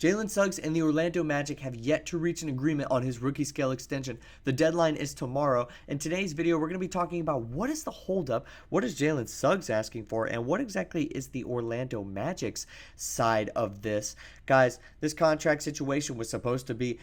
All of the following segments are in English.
Jalen Suggs and the Orlando Magic have yet to reach an agreement on his rookie scale extension. The deadline is tomorrow. In today's video, we're going to be talking about what is the holdup, what is Jalen Suggs asking for, and what exactly is the Orlando Magic's side of this. Guys, this contract situation was supposed to be,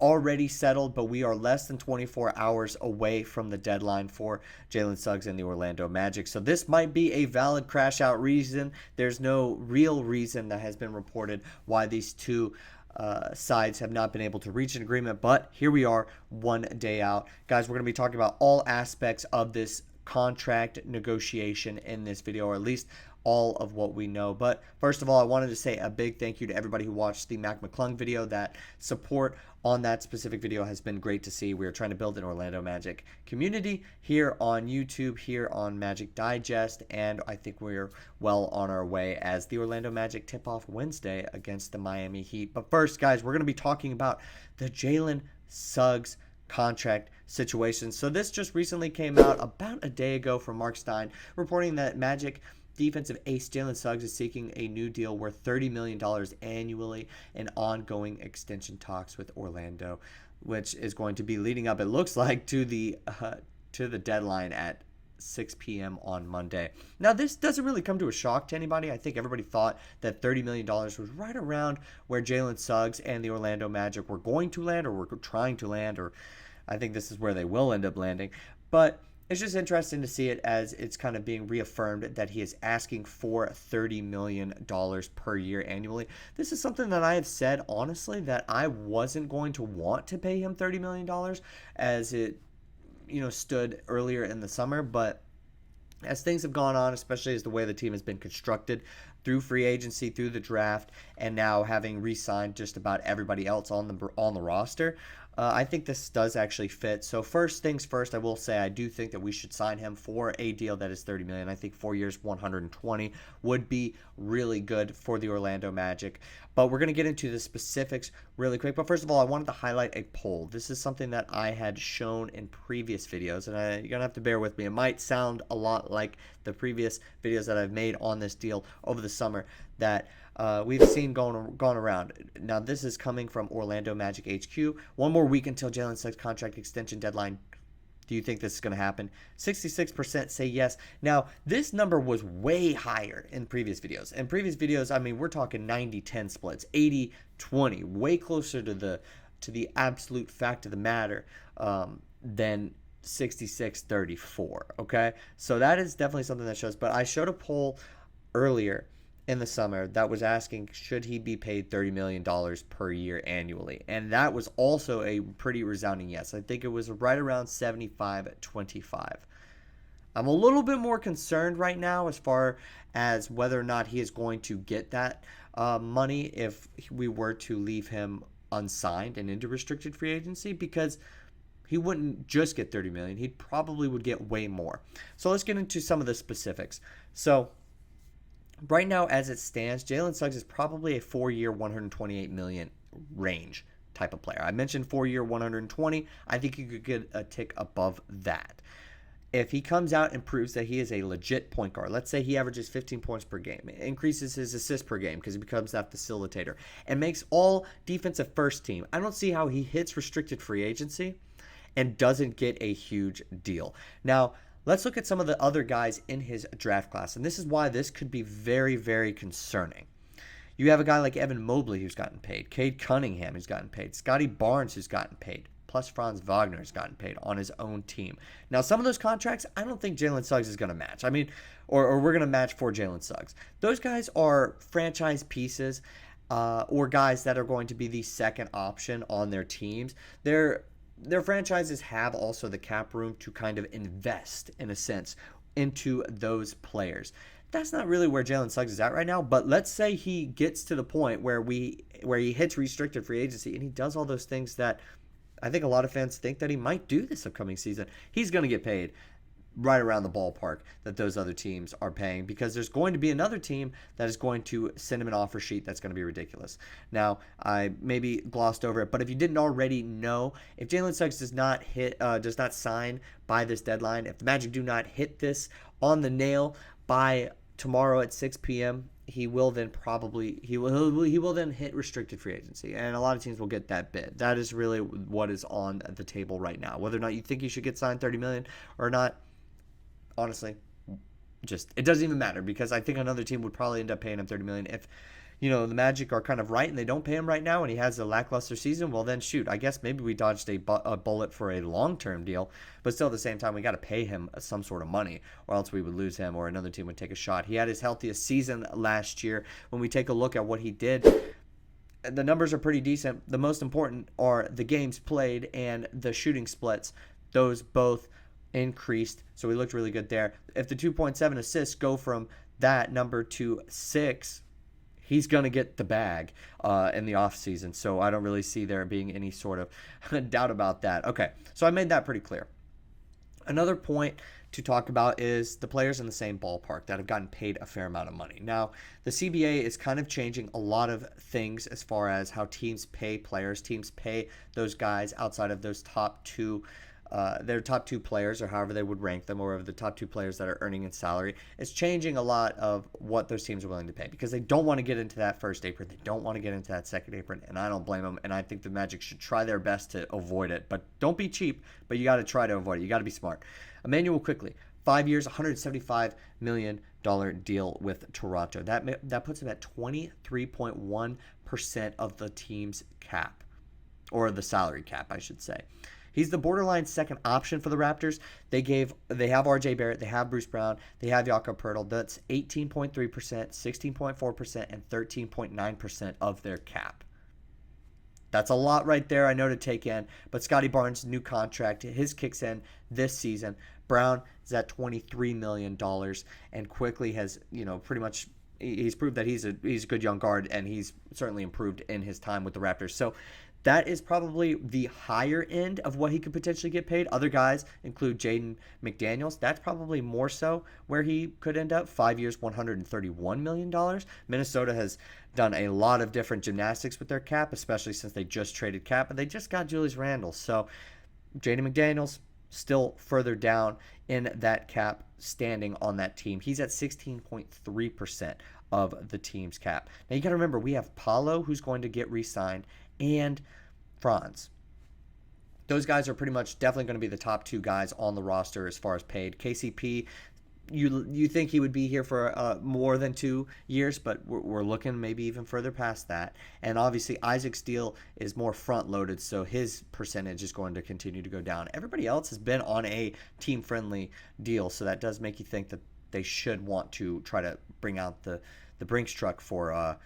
already settled, but we are less than 24 hours away from the deadline for Jalen Suggs and the Orlando Magic. So this might be a valid crash out reason. There's no real reason that has been reported why these two sides have not been able to reach an agreement, but here we are 1 day out. Guys, we're going to be talking about all aspects of this contract negotiation in this video, or at least all of what we know. But first of all, I wanted to say a big thank you to everybody who watched the Mac McClung video. That support on that specific video has been great to see. We are trying to build an Orlando Magic community here on YouTube, here on Magic Digest, and I think we're well on our way as the Orlando Magic tip off Wednesday against the Miami Heat. But first, guys, we're going to be talking about the Jalen Suggs contract situation. So this just recently came out about a day ago from Mark Stein, reporting that Magic defensive ace Jalen Suggs is seeking a new deal worth $30 million annually in ongoing extension talks with Orlando, which is going to be leading up, it looks like, to the deadline at 6 p.m. on Monday. Now, this doesn't really come to a shock to anybody. I think everybody thought that $30 million was right around where Jalen Suggs and the Orlando Magic were going to land, or were trying to land, or I think this is where they will end up landing. But it's just interesting to see it as it's kind of being reaffirmed that he is asking for $30 million per year annually. This is something that I have said, honestly, that I wasn't going to want to pay him $30 million as it stood earlier in the summer. But as things have gone on, especially as the way the team has been constructed through free agency, through the draft, and now having re-signed just about everybody else on the roster, I think this does actually fit. So first things first, I will say I do think that we should sign him for a deal that is $30 million. I think 4 years, $120 would be really good for the Orlando Magic. But we're going to get into the specifics really quick. But first of all, I wanted to highlight a poll. This is something that I had shown in previous videos, and you're going to have to bear with me. It might sound a lot like the previous videos that I've made on this deal over the summer that we've seen gone around. Now, this is coming from Orlando Magic HQ. One more week until Jalen Suggs' contract extension deadline. Do you think this is going to happen? 66% say yes. Now, this number was way higher in previous videos. In previous videos, I mean, we're talking 90-10 splits, 80-20, way closer to the absolute fact of the matter than 66-34, okay? So that is definitely something that shows. But I showed a poll earlier in the summer that was asking, should he be paid $30 million per year annually? And that was also a pretty resounding yes. I think it was right around 75-25. I'm a little bit more concerned right now as far as whether or not he is going to get that money if we were to leave him unsigned and into restricted free agency, because he wouldn't just get $30 million. He probably would get way more. So let's get into some of the specifics. So right now, as it stands, Jalen Suggs is probably a 4-year, $128 million range type of player. I mentioned 4-year, $120. I think you could get a tick above that. If he comes out and proves that he is a legit point guard, let's say he averages 15 points per game, increases his assists per game because he becomes that facilitator, and makes all defensive first team, I don't see how he hits restricted free agency and doesn't get a huge deal. Now, let's look at some of the other guys in his draft class, and this is why this could be very, very concerning. You have a guy like Evan Mobley who's gotten paid, Cade Cunningham who's gotten paid, Scotty Barnes who's gotten paid, plus Franz Wagner has gotten paid on his own team. Now, some of those contracts, I don't think Jalen Suggs is going to match. I mean, or we're going to match for Jalen Suggs. Those guys are franchise pieces or guys that are going to be the second option on their teams. Their franchises have also the cap room to kind of invest, in a sense, into those players. That's not really where Jalen Suggs is at right now, but let's say he gets to the point where he hits restricted free agency and he does all those things that I think a lot of fans think that he might do this upcoming season. He's going to get paid right around the ballpark that those other teams are paying, because there's going to be another team that is going to send him an offer sheet that's going to be ridiculous. Now, I maybe glossed over it, but if you didn't already know, if Jalen Suggs does not sign by this deadline, if the Magic do not hit this on the nail by tomorrow at 6 p.m., he will then probably he will then hit restricted free agency, and a lot of teams will get that bid. That is really what is on the table right now. Whether or not you think he should get signed $30 million or not, honestly, just it doesn't even matter, because I think another team would probably end up paying him $30 million if the Magic are kind of right and they don't pay him right now and he has a lackluster season. Well, then shoot, I guess maybe we dodged a bullet for a long-term deal, but still at the same time we got to pay him some sort of money, or else we would lose him or another team would take a shot. He had his healthiest season last year. When we take a look at what he did, the numbers are pretty decent. The most important are the games played and the shooting splits. Those both increased, so we looked really good there. If the 2.7 assists go from that number to 6, he's going to get the bag in the offseason. So I don't really see there being any sort of doubt about that. Okay, so I made that pretty clear. Another point to talk about is the players in the same ballpark that have gotten paid a fair amount of money. Now, the CBA is kind of changing a lot of things as far as how teams pay players. Teams pay those guys outside of those top two their top two players, or however they would rank them, or the top two players that are earning in salary. It's changing a lot of what those teams are willing to pay, because they don't want to get into that first apron. They don't want to get into that second apron, and I don't blame them. And I think the Magic should try their best to avoid it. But don't be cheap, but you got to try to avoid it. You got to be smart. Emmanuel quickly, 5 years, $175 million deal with Toronto. That puts him at 23.1% of the team's cap, or the salary cap, I should say. He's the borderline second option for the Raptors. They have RJ Barrett, they have Bruce Brown, they have Jakob Poeltl. That's 18.3%, 16.4%, and 13.9% of their cap. That's a lot right there, I know, to take in. But Scottie Barnes' new contract, his kicks in this season. Brown is at $23 million, and quickly has, pretty much, he's proved that he's a good young guard, and he's certainly improved in his time with the Raptors. So that is probably the higher end of what he could potentially get paid. Other guys include Jaden McDaniels. That's probably more so where he could end up. 5 years, $131 million. Minnesota has done a lot of different gymnastics with their cap, especially since they just traded cap, and they just got Julius Randle. So Jaden McDaniels still further down in that cap standing on that team. He's at 16.3% of the team's cap. Now you got to remember, we have Paolo, who's going to get re-signed, and Franz. Those guys are pretty much definitely going to be the top two guys on the roster as far as paid. KCP, you think he would be here for more than 2 years, but we're looking maybe even further past that. And obviously Isaac's deal is more front-loaded, so his percentage is going to continue to go down. Everybody else has been on a team-friendly deal, so that does make you think that they should want to try to bring out the Brinks truck for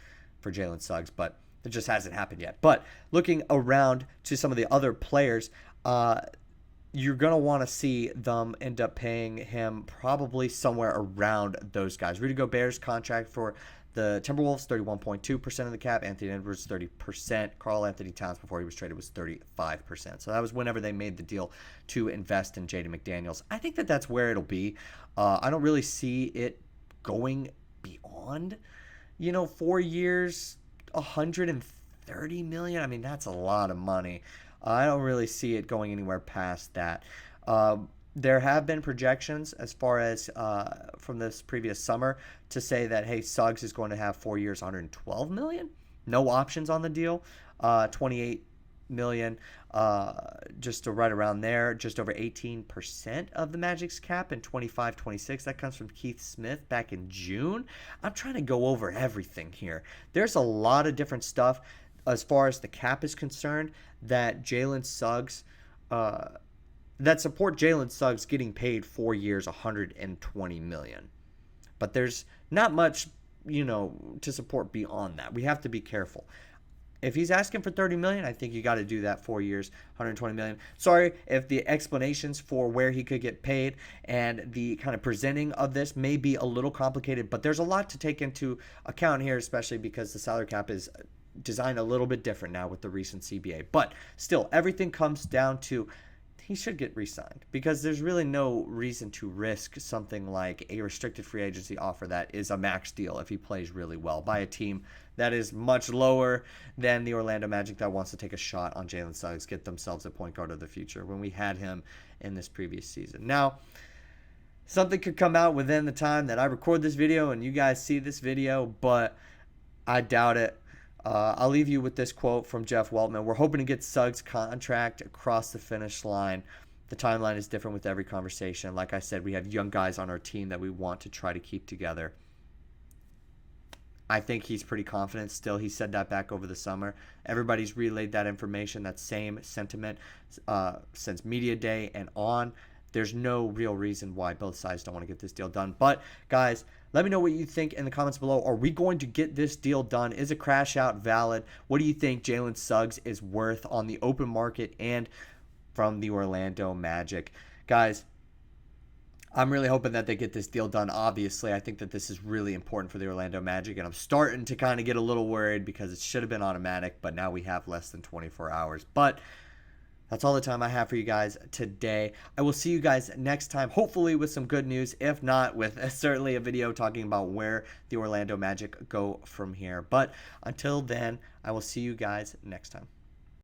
Jalen Suggs, but it just hasn't happened yet. But looking around to some of the other players, you're going to want to see them end up paying him probably somewhere around those guys. Rudy Gobert's contract for the Timberwolves, 31.2% of the cap. Anthony Edwards, 30%. Karl Anthony Towns, before he was traded, was 35%. So that was whenever they made the deal to invest in Jaden McDaniels. I think that that's where it'll be. I don't really see it going beyond, 4 years, $130 million. I mean, that's a lot of money. I don't really see it going anywhere past that. There have been projections as far as from this previous summer to say that, hey, Suggs is going to have 4 years, $112 million. No options on the deal. $28 million, just to right around there, just over 18% of the Magic's cap in 25-26. That comes from Keith Smith back in June. I'm trying to go over everything here. There's a lot of different stuff as far as the cap is concerned that Jalen Suggs, that support Jalen Suggs getting paid 4 years, $120 million. But there's not much, to support beyond that. We have to be careful. If he's asking for $30 million, I think you got to do that 4 years, $120 million. Sorry if the explanations for where he could get paid and the kind of presenting of this may be a little complicated, but there's a lot to take into account here, especially because the salary cap is designed a little bit different now with the recent CBA. But still, everything comes down to he should get re-signed, because there's really no reason to risk something like a restricted free agency offer that is a max deal if he plays really well by a team that is much lower than the Orlando Magic that wants to take a shot on Jalen Suggs, get themselves a point guard of the future when we had him in this previous season. Now, something could come out within the time that I record this video and you guys see this video, but I doubt it. I'll leave you with this quote from Jeff Weltman. We're hoping to get Suggs' contract across the finish line. The timeline is different with every conversation. Like I said, we have young guys on our team that we want to try to keep together. I think he's pretty confident still. He said that back over the summer. Everybody's relayed that information, that same sentiment since media day and on. There's no real reason why both sides don't want to get this deal done. But, guys, let me know what you think in the comments below. Are we going to get this deal done? Is a crash out valid? What do you think Jalen Suggs is worth on the open market and from the Orlando Magic? Guys, I'm really hoping that they get this deal done. Obviously, I think that this is really important for the Orlando Magic, and I'm starting to kind of get a little worried because it should have been automatic, but now we have less than 24 hours. But that's all the time I have for you guys today. I will see you guys next time, hopefully with some good news. If not, with certainly a video talking about where the Orlando Magic go from here. But until then, I will see you guys next time.